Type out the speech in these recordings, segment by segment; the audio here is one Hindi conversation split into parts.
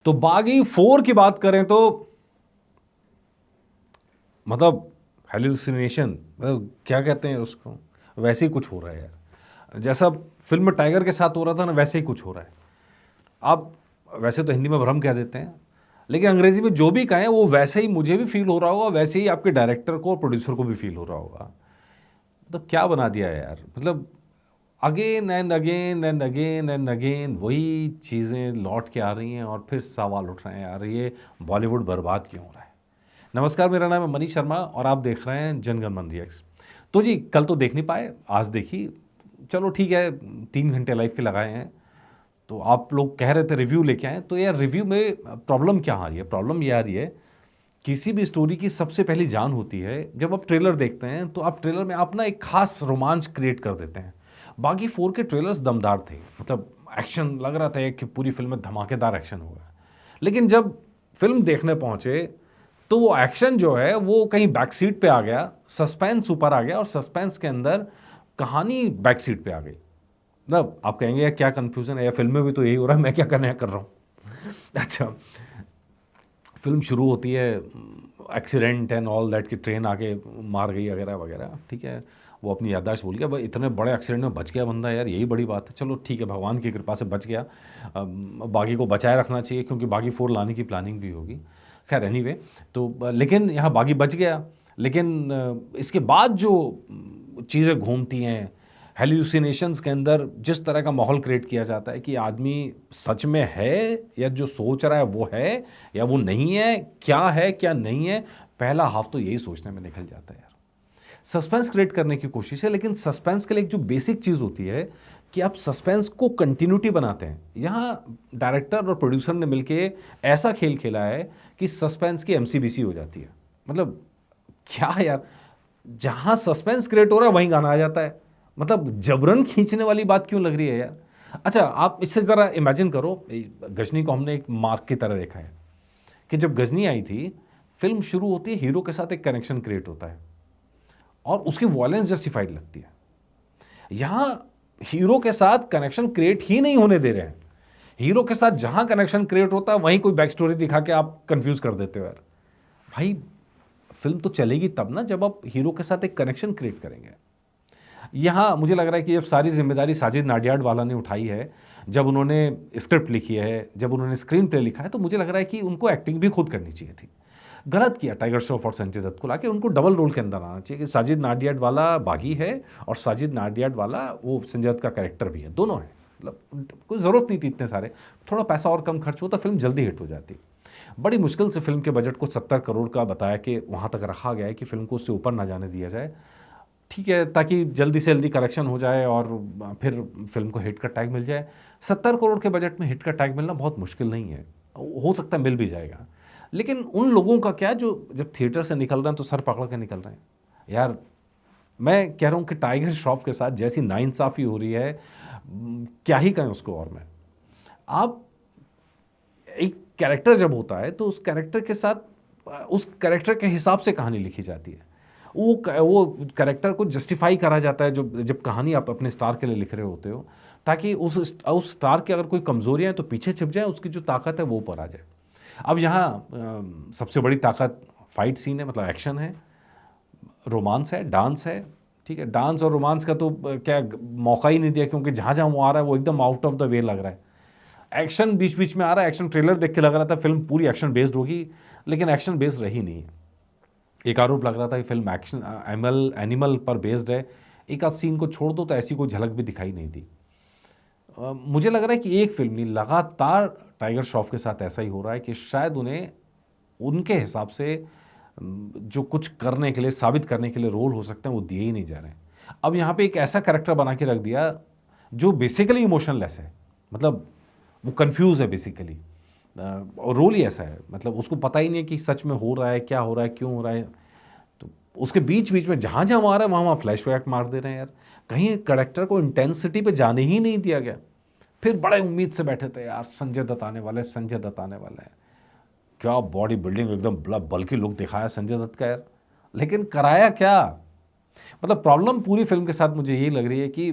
तो बागी 4 की बात करें तो मतलब हेलुसिनेशन, मतलब क्या कहते हैं उसको, वैसे ही कुछ हो रहा है यार। जैसा फिल्म में टाइगर के साथ हो रहा था ना, वैसे ही कुछ हो रहा है। आप वैसे तो हिंदी में भ्रम कह देते हैं, लेकिन अंग्रेजी में जो भी कहें वो वैसे ही मुझे भी फील हो रहा होगा, वैसे ही आपके डायरेक्टर को और प्रोड्यूसर को भी फील हो रहा होगा। मतलब क्या बना दिया है यार, मतलब again and again and again and again वही चीज़ें लौट के आ रही हैं और फिर सवाल उठ रहे हैं यार, ये बॉलीवुड बर्बाद क्यों हो रहा है। नमस्कार, मेरा नाम है मनीष शर्मा और आप देख रहे हैं जनगण मन रिएक्ट्स। तो जी, कल तो देख नहीं पाए, आज देखी। चलो ठीक है, 3 घंटे लाइफ के लगाए हैं। तो आप लोग कह रहे थे रिव्यू लेके आए, तो यार रिव्यू में प्रॉब्लम क्या आ रही है? प्रॉब्लम ये आ रही है, किसी भी स्टोरी की सबसे पहली जान होती है जब आप ट्रेलर देखते हैं, तो आप ट्रेलर में आप ना एक खास रोमांच क्रिएट कर देते हैं। बाकी 4 के ट्रेलर्स दमदार थे, मतलब एक्शन लग रहा था कि पूरी फिल्म में धमाकेदार एक्शन होगा। लेकिन जब फिल्म देखने पहुंचे तो वो एक्शन जो है वो कहीं बैक सीट पे आ गया, सस्पेंस ऊपर आ गया और सस्पेंस के अंदर कहानी बैक सीट पे आ गई। मतलब आप कहेंगे यार क्या कंफ्यूजन है, या फिल्म में भी तो यही हो रहा है, मैं क्या करना कर रहा हूँ। अच्छा, फिल्म शुरू होती है, एक्सीडेंट एंड ऑल दैट, की ट्रेन आके मार गई वगैरह वगैरह, ठीक है। वो अपनी याददाश्त भूल गया, भाई इतने बड़े एक्सीडेंट में बच गया बंदा, यार यही बड़ी बात है। चलो ठीक है, भगवान की कृपा से बच गया। बागी को बचाए रखना चाहिए क्योंकि बागी 4 लाने की प्लानिंग भी होगी। खैर एनीवे, तो लेकिन यहाँ बागी बच गया। लेकिन इसके बाद जो चीज़ें घूमती हैं, हेल्यूसिनेशंस के अंदर जिस तरह का माहौल क्रिएट किया जाता है कि आदमी सच में है या जो सोच रहा है वो है या वो नहीं है क्या नहीं है, पहला हाफ तो यही सोचने में निकल जाता है यार। सस्पेंस क्रिएट करने की कोशिश है, लेकिन सस्पेंस के लिए एक जो बेसिक चीज़ होती है कि आप सस्पेंस को कंटिन्यूटी बनाते हैं। यहाँ डायरेक्टर और प्रोड्यूसर ने मिलके ऐसा खेल खेला है कि सस्पेंस की एमसीबीसी हो जाती है। मतलब क्या यार, जहां सस्पेंस क्रिएट हो रहा है वहीं गाना आ जाता है। मतलब जबरन खींचने वाली बात क्यों लग रही है यार। अच्छा, आप इससे ज़रा इमेजिन करो, गजनी को हमने एक मार्क की तरह देखा है कि जब गजनी आई थी, फिल्म शुरू होती है, हीरो के साथ एक कनेक्शन क्रिएट होता है और उसकी वॉयलेंस जस्टिफाइड लगती है। यहां हीरो के साथ कनेक्शन क्रिएट ही नहीं होने दे रहे हैं। हीरो के साथ जहां कनेक्शन क्रिएट होता है वहीं कोई बैक स्टोरी दिखा के आप कंफ्यूज कर देते हो यार। भाई, फिल्म तो चलेगी तब ना जब आप हीरो के साथ एक कनेक्शन क्रिएट करेंगे। यहाँ मुझे लग रहा है कि अब सारी जिम्मेदारी साजिद नाडियाडवाला ने उठाई है। जब उन्होंने स्क्रिप्ट लिखी है, जब उन्होंने स्क्रीन प्ले लिखा है, तो मुझे लग रहा है कि उनको एक्टिंग भी खुद करनी चाहिए थी। गलत किया टाइगर श्रॉफ और संजय दत्त को लाके, उनको डबल रोल के अंदर आना चाहिए कि साजिद नाडियाडवाला बागी है और साजिद नाडियाडवाला वो संजय दत्त का कैरेक्टर भी है, दोनों हैं। मतलब कोई ज़रूरत नहीं थी इतने सारे, थोड़ा पैसा और कम खर्च होता फिल्म जल्दी हिट हो जाती। बड़ी मुश्किल से फिल्म के बजट को 70 करोड़ का बताया कि वहाँ तक रखा गया है कि फिल्म को उससे ऊपर ना जाने दिया जाए। ठीक है, ताकि जल्दी से जल्दी करेक्शन हो जाए और फिर फिल्म को हिट का टैग मिल जाए। 70 करोड़ के बजट में हिट का टैग मिलना बहुत मुश्किल नहीं है, हो सकता है मिल भी जाएगा। लेकिन उन लोगों का क्या जो जब थिएटर से निकल रहे हैं तो सर पकड़ के निकल रहे हैं यार। मैं कह रहा हूँ कि टाइगर श्रॉफ के साथ जैसी नाइंसाफ़ी हो रही है, क्या ही कहें उसको। और मैं, आप एक कैरेक्टर जब होता है तो उस कैरेक्टर के साथ उस कैरेक्टर के हिसाब से कहानी लिखी जाती है। वो कैरेक्टर को जस्टिफाई करा जाता है जो जब कहानी आप अपने स्टार के लिए लिख रहे होते हो, ताकि उस स्टार की अगर कोई कमजोरियां हैं तो पीछे छिप जाए, उसकी जो ताकत है वो ऊपर आ जाए। अब यहाँ सबसे बड़ी ताकत फाइट सीन है, मतलब एक्शन है, रोमांस है, डांस है। ठीक है, डांस और रोमांस का तो क्या मौका ही नहीं दिया, क्योंकि जहाँ जहाँ वो आ रहा है वो एकदम आउट ऑफ द वे लग रहा है। एक्शन बीच बीच में आ रहा है, एक्शन ट्रेलर देख के लग रहा था फिल्म पूरी एक्शन बेस्ड होगी, लेकिन एक्शन बेस्ड रही नहीं। एक आरोप लग रहा था कि फिल्म एक्शन एनिमल पर बेस्ड है। एक आध सीन को छोड़ दो तो ऐसी कोई झलक भी दिखाई नहीं दी। मुझे लग रहा है कि एक फिल्म नहीं, लगातार टाइगर श्रॉफ के साथ ऐसा ही हो रहा है कि शायद उन्हें उनके हिसाब से जो कुछ करने के लिए, साबित करने के लिए रोल हो सकते हैं वो दिए ही नहीं जा रहे हैं। अब यहाँ पे एक ऐसा कैरेक्टर बना के रख दिया जो बेसिकली इमोशनलेस है, मतलब वो कंफ्यूज है बेसिकली, और रोल ही ऐसा है, मतलब उसको पता ही नहीं है कि सच में हो रहा है, क्या हो रहा है, क्यों हो रहा है। तो उसके बीच बीच में जहाँ जहाँ आ रहा है वहाँ वहाँ फ्लैशबैक मार दे रहे हैं यार। कहीं कैरेक्टर को इंटेंसिटी पे जाने ही नहीं दिया गया। फिर बड़े उम्मीद से बैठे थे यार, संजय दत्त आने वाले, संजय दत्त आने वाले हैं। क्या बॉडी बिल्डिंग, एकदम बल्कि लुक दिखाया संजय दत्त का यार, लेकिन कराया क्या। मतलब प्रॉब्लम पूरी फिल्म के साथ मुझे यही लग रही है कि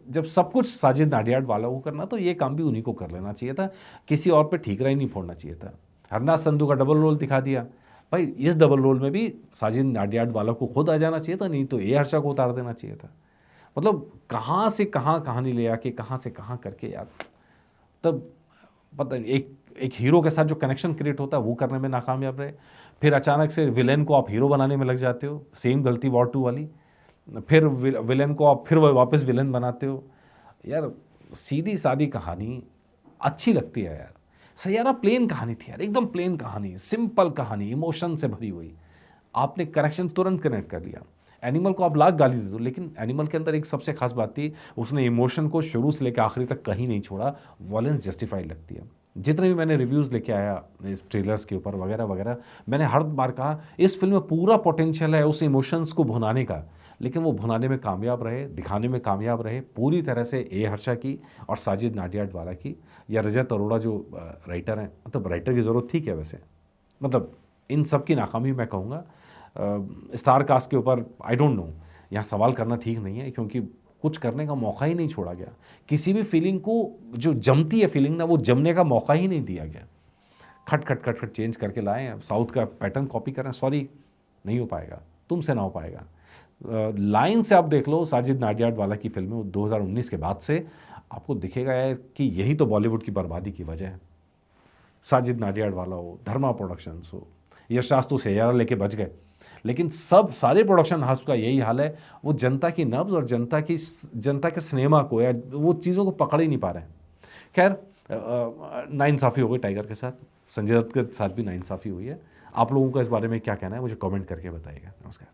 जब सब कुछ साजिद नाडियाड वाला को करना, तो ये काम भी उन्हीं को कर लेना चाहिए था, किसी और पे ठीकरा ही नहीं फोड़ना चाहिए था। हरनाथ संधू का डबल रोल दिखा दिया, भाई इस डबल रोल में भी साजिद नाडियाड वाला को खुद आ जाना चाहिए था, नहीं तो ए हर्षा को उतार देना चाहिए था। मतलब कहाँ से कहाँ कहानी ले आके कहाँ से कहाँ करके यार, तब पता नहीं, एक हीरो के साथ जो कनेक्शन क्रिएट होता है वो करने में नाकामयाब रहे। फिर अचानक से विलेन को आप हीरो बनाने में लग जाते हो, सेम गलती वॉर 2 वाली। फिर विलेन को आप फिर वापस विलेन बनाते हो। यार सीधी सादी कहानी अच्छी लगती है यार। सैयारा प्लेन कहानी थी यार, एकदम प्लेन कहानी, सिंपल कहानी, इमोशन से भरी हुई। आपने करेक्शन तुरंत कनेक्ट कर लिया। एनिमल को आप लाख गाली दे दो, लेकिन एनिमल के अंदर एक सबसे खास बात थी, उसने इमोशन को शुरू से लेकर आखिरी तक कहीं नहीं छोड़ा। वॉलेंस जस्टिफाइड लगती है। जितने भी मैंने रिव्यूज़ लेके आया इस ट्रेलर्स के ऊपर वगैरह वगैरह, मैंने हर बार कहा इस फिल्म में पूरा पोटेंशियल है उस इमोशंस को भुनाने का, लेकिन वो भुनाने में कामयाब रहे, दिखाने में कामयाब रहे पूरी तरह से ए हर्षा की और साजिद नाडियाडवाला की, या रजत अरोड़ा जो राइटर हैं। मतलब राइटर की ज़रूरत थी क्या वैसे, मतलब इन सब की नाकामी मैं कहूँगा। स्टार कास्ट के ऊपर आई डोंट नो, यहाँ सवाल करना ठीक नहीं है, क्योंकि कुछ करने का मौका ही नहीं छोड़ा गया। किसी भी फीलिंग को जो जमती है फीलिंग ना, वो जमने का मौका ही नहीं दिया गया। खट खट खट खट चेंज करके लाए हैं, साउथ का पैटर्न कॉपी कर रहे हैं। सॉरी, नहीं हो पाएगा, तुमसे ना हो पाएगा। लाइन से आप देख लो साजिद नाडियाडवाला की फिल्में 2019 के बाद से, आपको दिखेगा यार कि यही तो बॉलीवुड की बर्बादी की वजह है। साजिद नाडियाडवाला हो, धर्मा प्रोडक्शंस हो, यशराज तो सैयारा लेके बच गए, लेकिन सब सारे प्रोडक्शन हाउस का यही हाल है, वो जनता की नब्ज़ और जनता के सिनेमा को या वो चीज़ों को पकड़ ही नहीं पा रहे हैं। खैर, नाइंसाफ़ी हो गई टाइगर के साथ, संजय दत्त के साथ भी नाइंसाफ़ी हुई है। आप लोगों का इस बारे में क्या कहना है, मुझे कमेंट करके बताइएगा। नमस्कार।